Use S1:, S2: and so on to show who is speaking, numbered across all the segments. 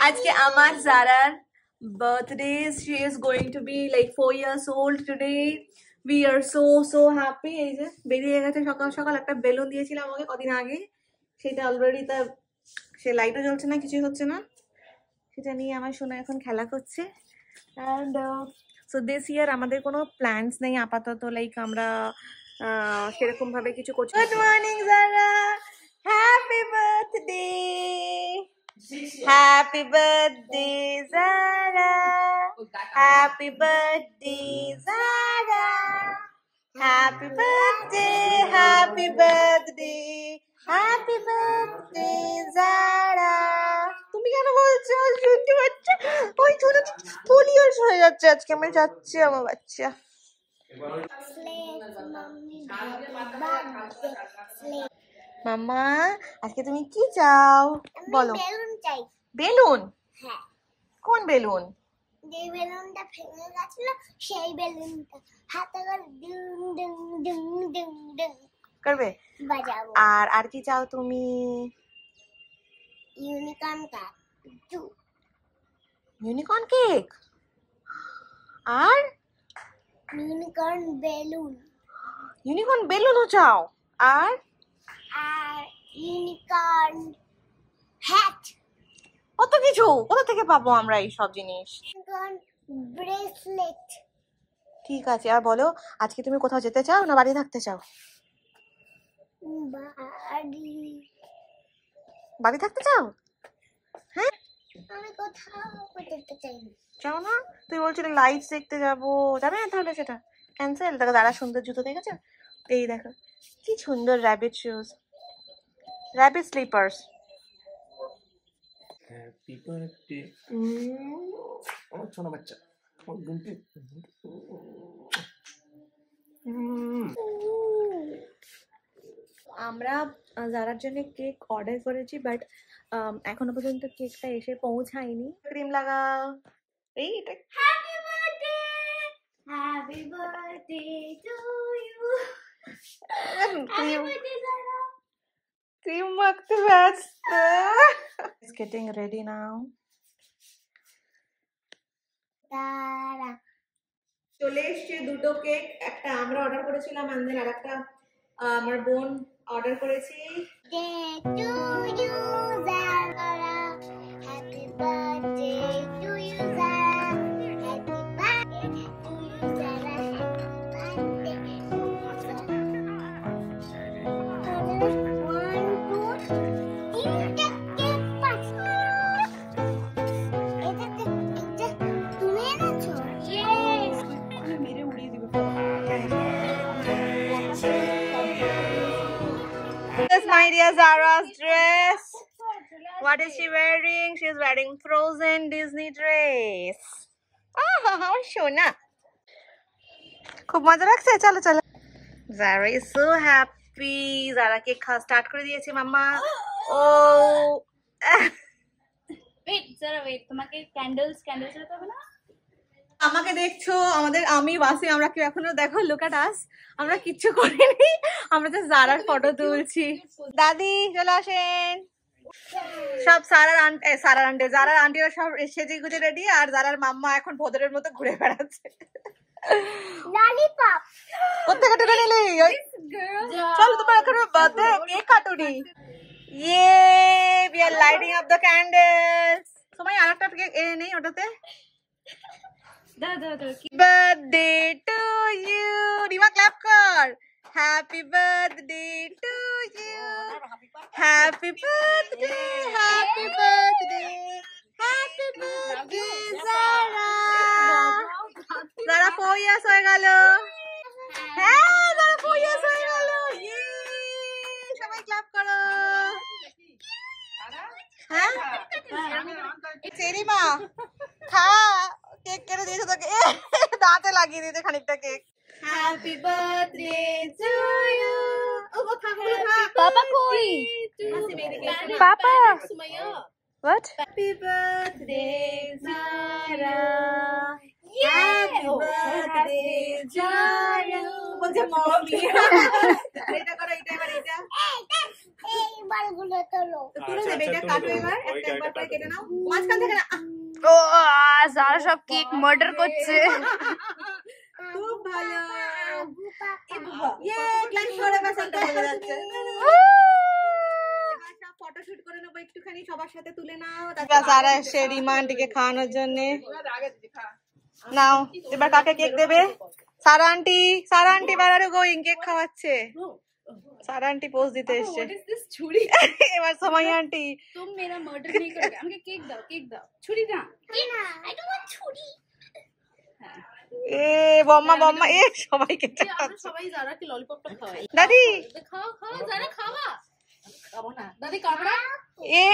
S1: আজকে আমার জারার birthday. She is going to be like 4 years old today. We are so happy. এই যে বেরিয়ে গেছে সকাল সকাল, একটা বেলুন দিয়েছিলাম আমাকে কদিন আগে, সেটা অলরেডি তার সে লাইটও জ্বলছে না, কিছুই হচ্ছে না, সেটা নিয়ে আমার সোনা এখন খেলা করছে। অ্যান্ড সো দিস ইয়ার আমাদের কোনো প্ল্যানস নেই আপাতত, লাইক আমরা সেরকম ভাবে কিছু করছি। Good morning Zara, happy birthday, happy birthday Zara, happy birthday Zara, happy birthday, happy birthday, happy birthday Zara. তুমি কেন বলছো? শুনতে পাচ্ছ? ওই ছোট পোলিওস হয়ে যাচ্ছে আজকে, আমি যাচ্ছি আমার বাচ্চা। মাম্মা আজকে তুমি কি চাও বলো? বেলুন চাই। বেলুন? হ্যাঁ। কোন বেলুন? যে বেলুনটা ভেঙে গেছিল সেই বেলুনটা হাতে করে ding ding ding ding ding করবে, বাজাবো। আর কি চাও তুমি? Unicorn cake. ইউনিকর্ন কেক আর ইউনিকর্ন বেলুন। ইউনিকর্ন বেলুনও চাও? আর ইউনিকর্ন হ্যাট। কত কিছু, কোথা থেকে পাবো আমরা এই সব জিনিস? ব্রেসলেট। ঠিক আছে, আর বলো আজকে তুমি কোথাও যেতে চাও না বাড়ি থাকতে চাও? বাড়ি থাকতে চাও? হ্যাঁ, আমি কোথাও যেতে চাই না। চাও না? তুই বলছিলি লাইটস দেখতে যাবো, যাবে না তাহলে? সেটা ক্যান্সেল। দেখো দাঁড়া, সুন্দর জুতো দেখেছো? এই দেখো কি সুন্দর rabbit shoes, rabbit sleepers. Happy birthday আমার ছোট বাচ্চা। আমরা জারার জন্য কেক অর্ডার করেছি, বাট এখনো পর্যন্ত কেকটা এসে পৌঁছায়নি। ক্রিম লাগাও। এই এটা happy birthday, happy birthday to you. Cream মাখতে ব্যস্ত। It's getting ready now. চলে এসছে দুটো কেক, একটা আমরা অর্ডার করেছিলাম and then আরেকটা আমার বোন অর্ডার করেছি। This is my dear Zara's dress. What is she wearing? She is wearing Frozen Disney dress. how shona. খুব মজা লাগছে। চলো চলো। Zara is so happy. Zara cake খাওয়া স্টার্ট করে দিয়েছে মাম্মা। ও
S2: wait Zara wait, তোমাকে ক্যান্ডেলস জ্বালাতে হবে না?
S1: আমাকে দেখছো, আমাদের আমি বাসি, আমরা কি এখনো দেখো লুক এট আস, আমরা কিচ্ছু করিনি, আমরা তো জারার ফটো তুলছি। দাদি চলে আসেন। সব সারার আন্টি জারার আন্টিরা সব সেজে গুজে রেডি, আর জারার মাম্মা এখন ভোদরের মতো ঘুরে বেড়াচ্ছে। ললিপপ কোথা থেকে নিলি? চল তোমার এখন বার্থডে কেক কাটুনি। ইয়ে we are lighting up the candles. সময় আরেকটা কেক এনে নেই ওটাতে। Birthday to you. Rima clap kar. Happy birthday to you. Happy birthday. Happy birthday. Happy birthday Zara. Zara 4 years হয়ে গেল। হ্যাঁ Zara 4 years হয়ে গেল। ইয়ে সবাই ক্ল্যাপ করো। হ্যাঁ সেরিমা খা, কেক কেটে দিয়েছে তোকে, দাঁতে লাগিয়ে দিয়েছে খানিকটা cake. Happy birthday to you.
S2: Papa কই?
S1: Papa what? Happy birthday Zara, happy
S2: Oh,
S1: birthday জানু বলছে মমি এটা করো এটা এবার এটা
S3: এই বালগুলো তোলো।
S1: তো তুলে দেবে এটা কাটো এবার একটা একবার করে কেটে নাও মাঝখান থেকে না
S2: ও যারা সব কেক মার্ডার করছে।
S1: খুব ভালো ইয়ে ক্লাস করে বাস একটা হয়ে যাচ্ছে এবার সব ফটোশুট করে নেবো একটুখানি সবার সাথে তুলে নাও তারপর সারা এসে রিমান্টিকে খাওয়ানোর জন্য নাও এবার কাকে কেক দেবে সারা আন্টি বারারু গোয়িং কেক খাওয়াচ্ছে সারা আন্টি পোজ দিতে এসেছে
S2: What is this ছুরি?
S1: এবার সময় আন্টি
S2: तुम मेरा मर्डर नहीं करोगे। আমাকে কেক দাও ছুরি না।
S3: না, I don't want ছুরি।
S1: এ বম্মা এ সবাইকে
S2: আমরা সবাই যারাকে ললিপপটা খাওয়াই।
S1: দাদি
S2: খাও যারা খাওয়া। খাবো না। দাদি কামড়া।
S1: এ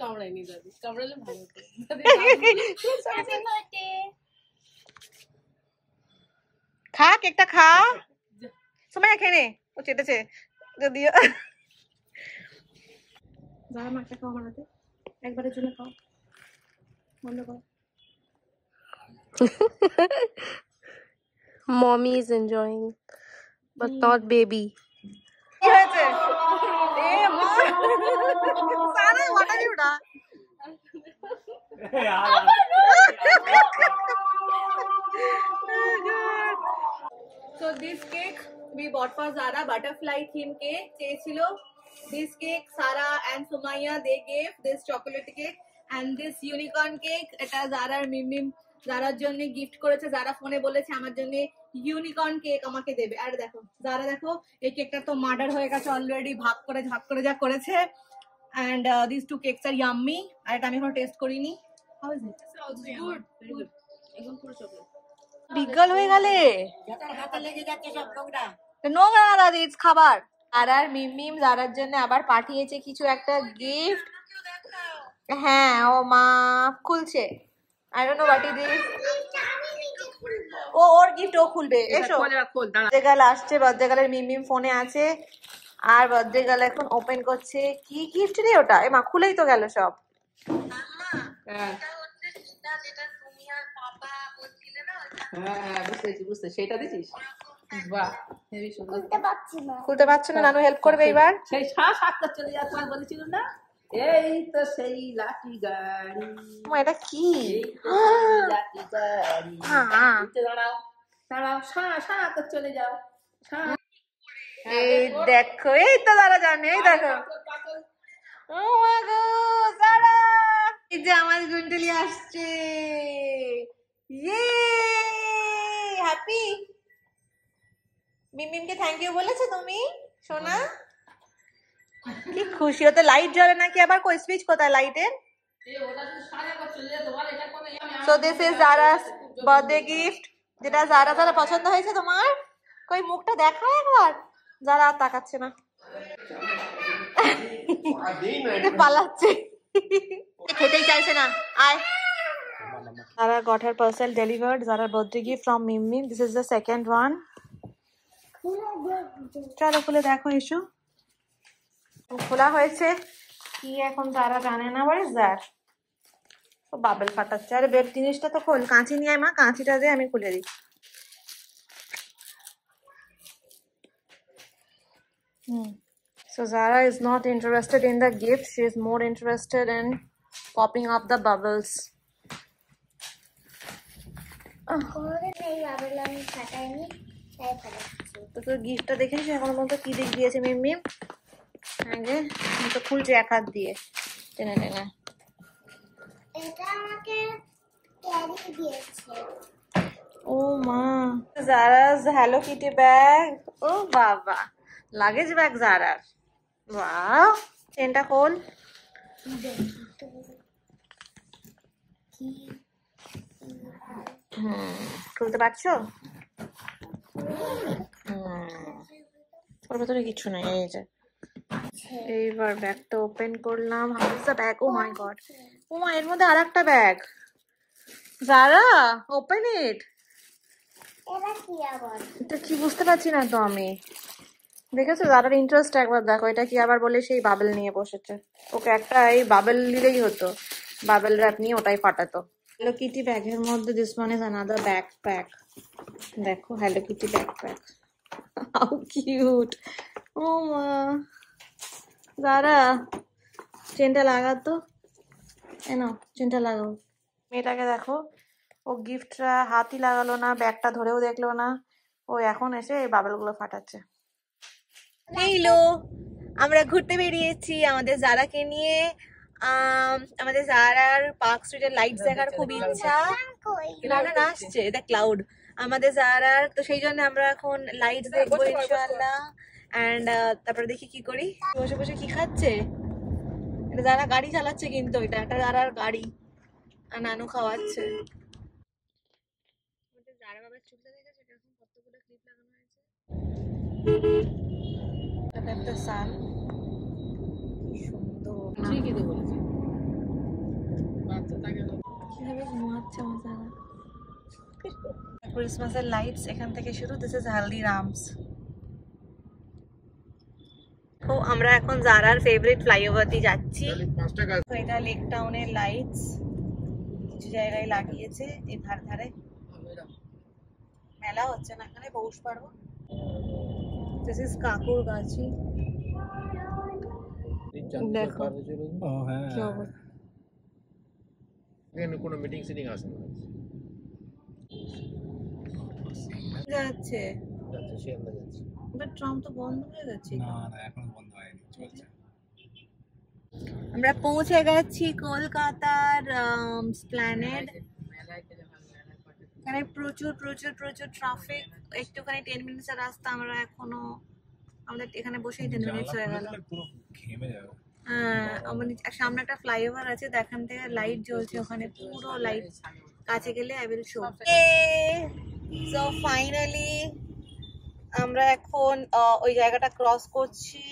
S2: কামড়ায়নি দাদি। কামড়ালে ভালো হতো।
S3: Happy birthday.
S1: খা কেকটা খা সময় খেয়ে নে ও চেটেছে যদিও যারা মাকে খাও বানাতে একবারের জন্য খাও বন্ধ করো
S4: Mommy is enjoying, but not baby.
S1: কি হয়েছে এ মা সারা water ইউডা So this cake we bought for Zara, butterfly theme cake. চেয়েছিল this cake Sara and Sumaya they gave this chocolate cake and this unicorn cake এটা জারার মিমিম জারার জন্য gift করেছে জারা ফোনে বলেছে আমার জন্য ইউনিকর্ন কেক আমাকে দেবে আর দেখো জারা দেখো এই কেকটা তো মার্ডার হয়ে গেছে অলরেডি ভাগ করে যা করেছে and these two cakes are yummy আর এটা আমি এখনো টেস্ট করিনি how is it
S2: good very good. একদম পুরো চকলেট।
S1: বিগল হয়ে গেলে নোংরা না দাদি খাবার আর মিমিম জারার জন্য আবার পাঠিয়েছে কিছু একটা গিফট হ্যাঁ ও মা খুলছে I don't know what is this ও ওর গিফট ও খুলবে এসো বার্থডে গার্ল আসছে বার্থডে গার্লের মিমিম ফোনে আছে আর বার্থডে গার্ল এখন ওপেন করছে কি গিফট রে ওটা এ মা খুলেই তো গেল সব
S5: বুঝতে সেটা দিছিস বাহ হেবি সুন্দর
S3: খুলতে পারছি না।
S1: খুলতে পারছো না নানু হেল্প করবে এবার
S5: সেই সাতটা চলে যাওয়ার সময় বলেছিল না এই তো সেই লাঠি গাড়ি
S1: মা এটা কি
S5: এই লাঠি গাড়ি
S1: হ্যাঁ
S5: উঠে দাঁড়াও সাত চলে যাও
S1: এই দেখো এই তো দাঁড়া জানে এই দেখো ও মা গো সারা এই যে আমার গুন্ডলি আসছে ইয়ে হ্যাপি মিমিমকে থ্যাংক ইউ বলেছো তুমি সোনা কি খুশি হতে লাইট জ্বলে নাকি আবার কই সুইচ কোথায় লাইটের so this is Zara's birthday gift যেটা জারা পছন্দ হয়েছে তোমার কই মুখটা দেখাও একবার যারা আর তাকাচ্ছে না এটা পালাচ্ছে খেতেই চাইছে না আয় Zara got her parcel delivered. Zara birthday gift from Mimim. This is the second one. চলো খুলে দেখো এসো খোলা হয়েছে কি এখন তারা জানে না what is that? ও বাবল ফাটাচ্ছে আরে বেড জিনিসটা তো খোল কাঁচি নিয়ে আয় মা কাঁচিটা দিয়ে আমি খুলে দিই So Zara is not interested in the gift. She is more interested in popping up the bubbles.
S3: কোনোদিন এই বাবল আমি ফাটাইনি, তাই ফাটাচ্ছি।
S1: তো তোর গিফটটা দেখেছিস এখন বলতো কি দিক দিয়েছে মিমিম আগে আমি তো খুলছি এক হাত দিয়ে টেনে টেনে
S3: এটা আমাকে ক্যারি দিয়েছে।
S1: ও মা জারা's হ্যালো কিটি ব্যাগ ও বাবা লাগেজ ব্যাগ জারার ওয়াও চেনটা খোল খুলতে পারছো ওর ভেতরে কিছু নাই এই যে এইবার ব্যাগটা ওপেন করলাম how is the bag oh my God ও মা এর মধ্যে আরেকটা ব্যাগ জারা ওপেন ইট
S3: এটা কি আবার?
S1: এটা কি বুঝতে পারছি না তো আমি দেখেছো জারার ইন্টারেস্ট একবার দেখো এটা কি আবার বলে সেই বাবেল নিয়ে বসেছে ওকে একটা এই বাবেল দিলেই হতো বাবেল র্যাপ নিয়ে ওটাই ফাটাতো Hello Kitty ব্যাগের মধ্যে this one is another backpack. দেখো Hello Kitty backpack. How cute. Oh ma. Zara, চেনটা লাগাতো। এনো চেনটা লাগাও। মেয়েটাকে দেখো, ও গিফটটা হাতই লাগালো না, ব্যাগটা ধরেও দেখলো না, ও এখন এসে এই বাবেলগুলো ফাটাচ্ছে। হ্যালো, আমরা ঘুরতে বেরিয়েছি আমাদের জারাকে নিয়ে। আমাদের জারার পার্ক স্ট্রিটের লাইটস দেখার খুব ইচ্ছা। রানা আসছে, এটা ক্লাউড আমাদের জারার, তো সেই জন্য আমরা এখন লাইটস দেখবো ইনশাআল্লাহ। এন্ড তারপরে দেখি কি করি। বসে বসে কি খাচ্ছে, এটা যারা গাড়ি চালাচ্ছে, কিন্তু এটা একটা যারার গাড়ি, আর নানু খাওয়াচ্ছে। জারা বাবার চুলটা দেখেছে এরকম কতগুলো ক্লিপ লাগানো হয়েছে। এটা একটা সান, সুন্দর ঠিকই তো বলেছে। কিভাবে ঘুমাচ্ছে আমার জারা। ক্রিসমাসের লাইটস এখান থেকে শুরু। This is Haldiram's. তো আমরা এখন জারার ফেভারিট ফ্লাইওভার দিয়ে যাচ্ছি। এটা লেক টাউনের লাইটস, কিছু জায়গায় লাগিয়েছে এই ধারে ধারে। মেলা হচ্ছে না এখানে, পৌষ পার্বণ। দিস ইজ কাকুর গাছি। দেখো কি অবস্থা।
S6: কোনো মিটিং সিটিং আসে না,
S1: যাচ্ছে
S6: শিয়ালদা যাচ্ছে।
S1: বাট ট্রাম তো বন্ধ হয়ে গেছে।
S6: না না এখন বন্ধ হয়নি, চলছে।
S1: আমরা পৌঁছে গেছি কলকাতার স্প্ল্যানেড। এখানে প্রচুর প্রচুর প্রচুর ট্রাফিক। একটুখানি 10 মিনিটের রাস্তা, আমরা এখনো আমাদের এখানে বসেই 10 মিনিট হয়ে গেল।
S6: পুরো ঘেমে যাবে।
S1: সামনে একটা ফ্লাইওভার আছে, দেখান থেকে লাইট জ্বলছে ওখানে, পুরো লাইট। কাছে গেলে I will show. So finally আমরা এখন ওই জায়গাটা ক্রস করছি,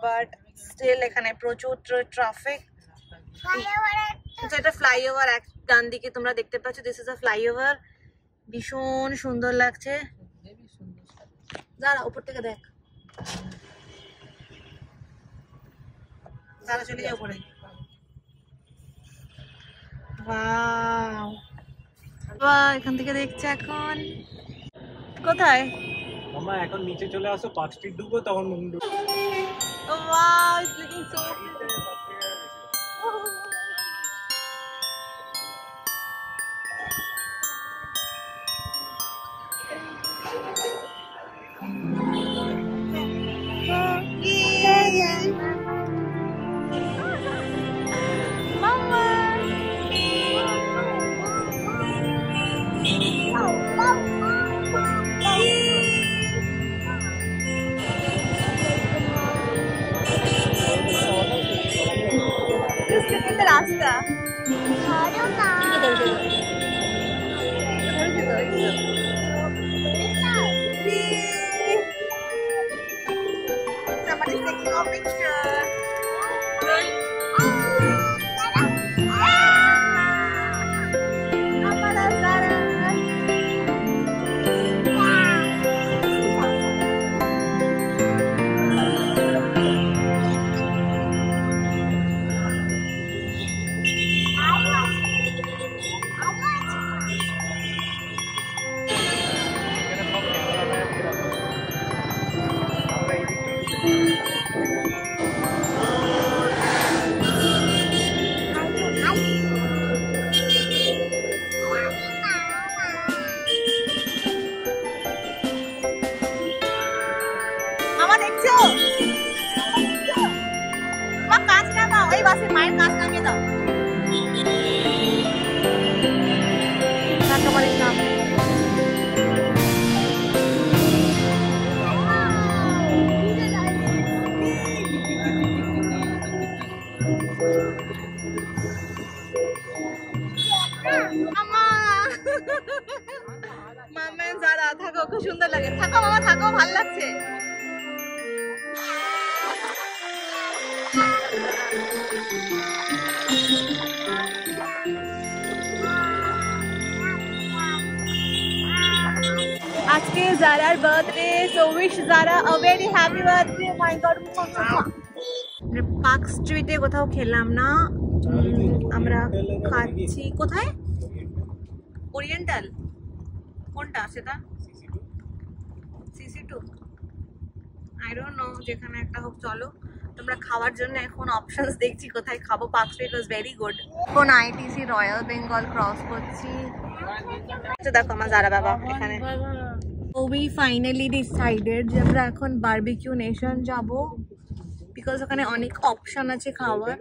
S1: বাট স্টিল এখানে প্রচুর ট্রাফিক। এটা ফ্লাইওভার, এক ডান দিকে তোমরা দেখতে পাচ্ছ, দিস ইজ আ ফ্লাইওভার। ভীষণ সুন্দর লাগছে। দাঁড়া, উপর থেকে দেখ। দাঁড়া, চলে যাও উপরে। ওয়াও, বাহ, এখান থেকে দেখছে এখন। কোথায়
S7: মামা? এখন নিচে চলে আসো, পার্ক স্ট্রিট ঢুকবো, তখন মুন্ডু।
S1: ওয়াও, ইটস লুকিং সো রাস্তা। Somebody's taking a picture. মায়ের কাজ নামিয়ে দাও। মামা যারা থাকো, খুব সুন্দর লাগে। থাকো মামা, থাকো, ভালো লাগছে। আজকে জারার birthday, so wish Zara a very happy birthday. My God, Park স্ট্রিটে কোথাও খেলাম না, আমরা খাচ্ছি কোথায়? ওরিয়েন্টাল কোনটা সেটা সিসি2 আই ডোন্ট নো, যেখানে একটা হোক চলো। তোমরা খাওয়ার জন্য এখন অপশনস দেখছি কোথায় খাবো। Park street was very good. এখন আইটিসি রয়্যাল বেঙ্গল ক্রস করছি। দেখো আমার জারা বাবা এখানে। So we finally decided যে আমরা এখন বারবিকিউ নেশন যাব, বিকজ ওখানে অনেক অপশন আছে খাওয়ার।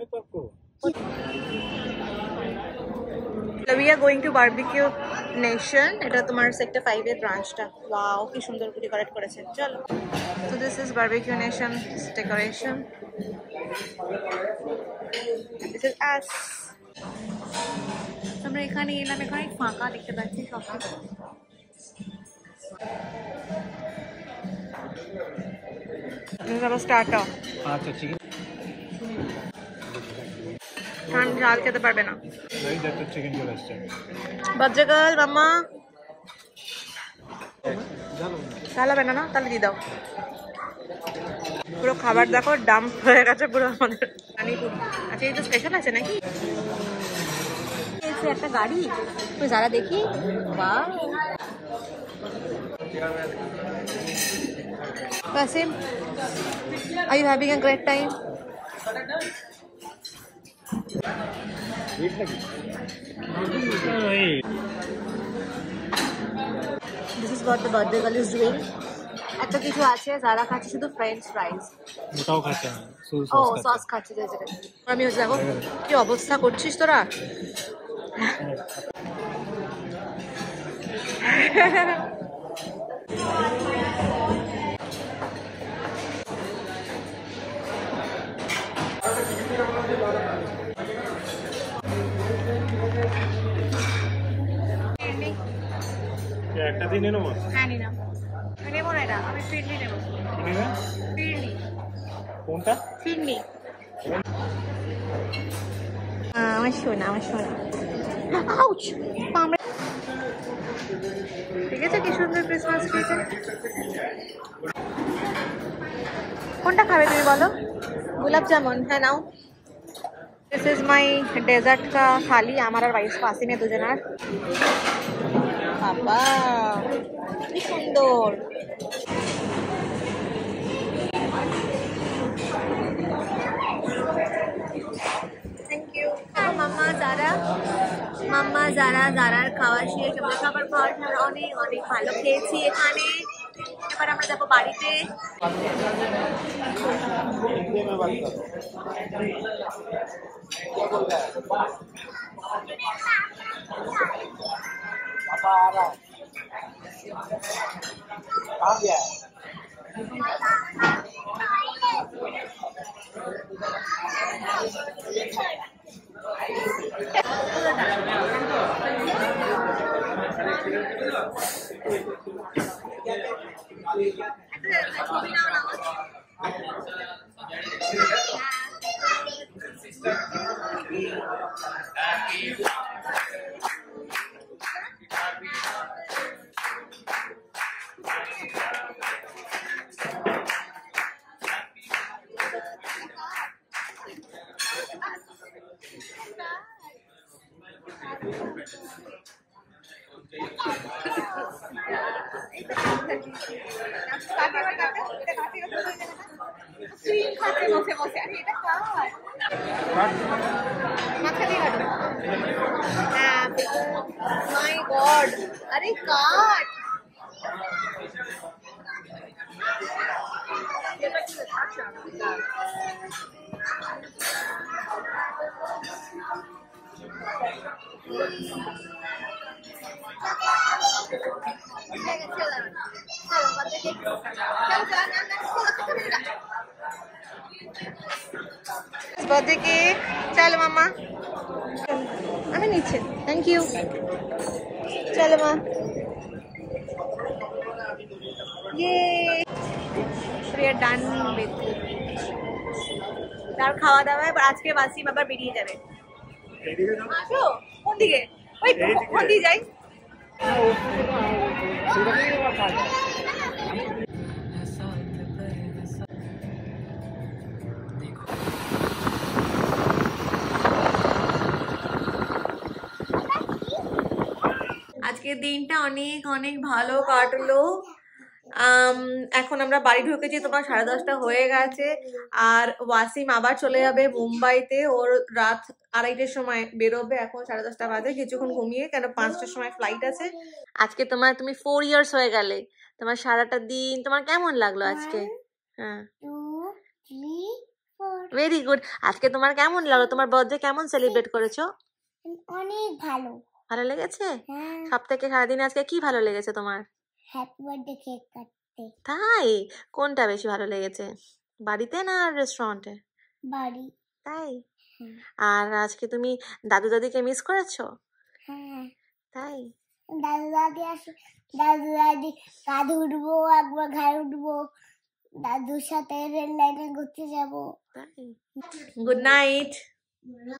S1: We are going to barbecue nation. এটা তোমার সেক্টর 5 এর ব্রাঞ্চটা। ওয়াও কি সুন্দর করে ডেকোরেট করেছে। চলো। So this is barbecue nation decoration. This is us. আমরা এখানে এলাম, এখানে ফাঁকা দেখতে পাচ্ছি সব কিছু। This is our starter.
S7: আচ্ছা ঠিক আছে।
S1: খান ঝাল খেতে পারবে না।
S7: এই দেখো চিকেন চলে আসছে।
S1: বাচ্চাগাল মাম্মা ঝাল হবে না না, তাহলে দিয়ে দাও। পুরো খাবার দেখো ডাম্প হয়ে গেছে পুরো আমাদের পানিপুর। আচ্ছা এই তো স্পেশাল আছে নাকি? একটা গাড়ি তো যারা দেখি। বাহ Qasim, are you having a great time? This is what the birthday girl is doing. এত কিছু আছে, যারা খাচ্ছে শুধু ফ্রেঞ্চ ফ্রাইজ।
S7: ওটাও খাচ্ছে না,
S1: ও সস খাচ্ছে যেটা। আমি হচ্ছে দেখো কি অবস্থা করছিস তোরা।
S7: একটা দিন নেবো।
S1: হ্যাঁ নিলাম, নেবো না এটা, আমি ফিরনি নেবো। ফিরনি
S7: কোনটা?
S1: ফিরনি। আমার শোনা, আমার শোনা। আউচ! ঠিক আছে, কি সুন্দর ক্রিসমাস ট্রি। কোনটা খাবে তুমি বলো? গোলাপ জামুন? হ্যাঁ নাও। দিস ইজ মাই ডেজার্ট কা থালি, আমার আর ওয়াইফ কাসিমে দুজনার। বাবা কি সুন্দর। Thank you. মাম্মা যারার খাওয়া শেষ। আমরা সবার পর অনেক অনেক ভালো খেয়েছি এখানে। এবার আমরা যাবো বাড়িতে। My God! अरे काट! बर्थडे केक चलो मामा আমি নিচ্ছি থ্যাংক ইউ চলো মা ये ডান উইথ তার খাওয়া দাওয়া এবার আজকে বাসি আবার বেরিয়ে যাবে আসো কোন দিকে ওই কোন দিকে যাই আজকের দিনটা অনেক অনেক ভালো কাটলো। এখন আমরা বাড়ি ঢুকেছি, তোমার 10:30 হয়ে গেছে। আর ওয়াসিম আবার চলে যাবে মুম্বাইতে, ওর রাত 2:30টার সময় বেরোবে। এখন 10:30 বাজে, কিছুক্ষণ ঘুমিয়ে, কেন 5টার সময় ফ্লাইট আছে। আজকে তুমি 4 ইয়ার্স হয়ে গেলে, তোমার সারাটা দিন তোমার কেমন লাগলো আজকে? হ্যাঁ,
S3: 2, 3, 4
S1: ভেরি গুড। আজকে তোমার কেমন লাগলো? তোমার বার্থডে কেমন সেলিব্রেট করেছো?
S3: অনেক ভালো।
S1: ভালো লেগেছে?
S3: হ্যাঁ,
S1: সব থেকে সারাদিন আজকে কি ভালো লেগেছে তোমার?
S3: হ্যাপি বার্থডে কেক কাটতে।
S1: তাই? কোনটা বেশি ভালো লেগেছে, বাড়িতে না রেস্টুরেন্টে?
S3: বাড়ি।
S1: তাই?
S3: হুম।
S1: আর আজকে তুমি দাদু দাদিকে মিস করেছো?
S3: হ্যাঁ,
S1: তাই?
S3: দাদু দাদি আসে, দাদু দাদি কাঁধে উঠবো, একবার ঘাড়ে উঠবো, দাদুর সাথে রেল লাইনে ঘুরতে যাবো।
S1: তাই? Good night.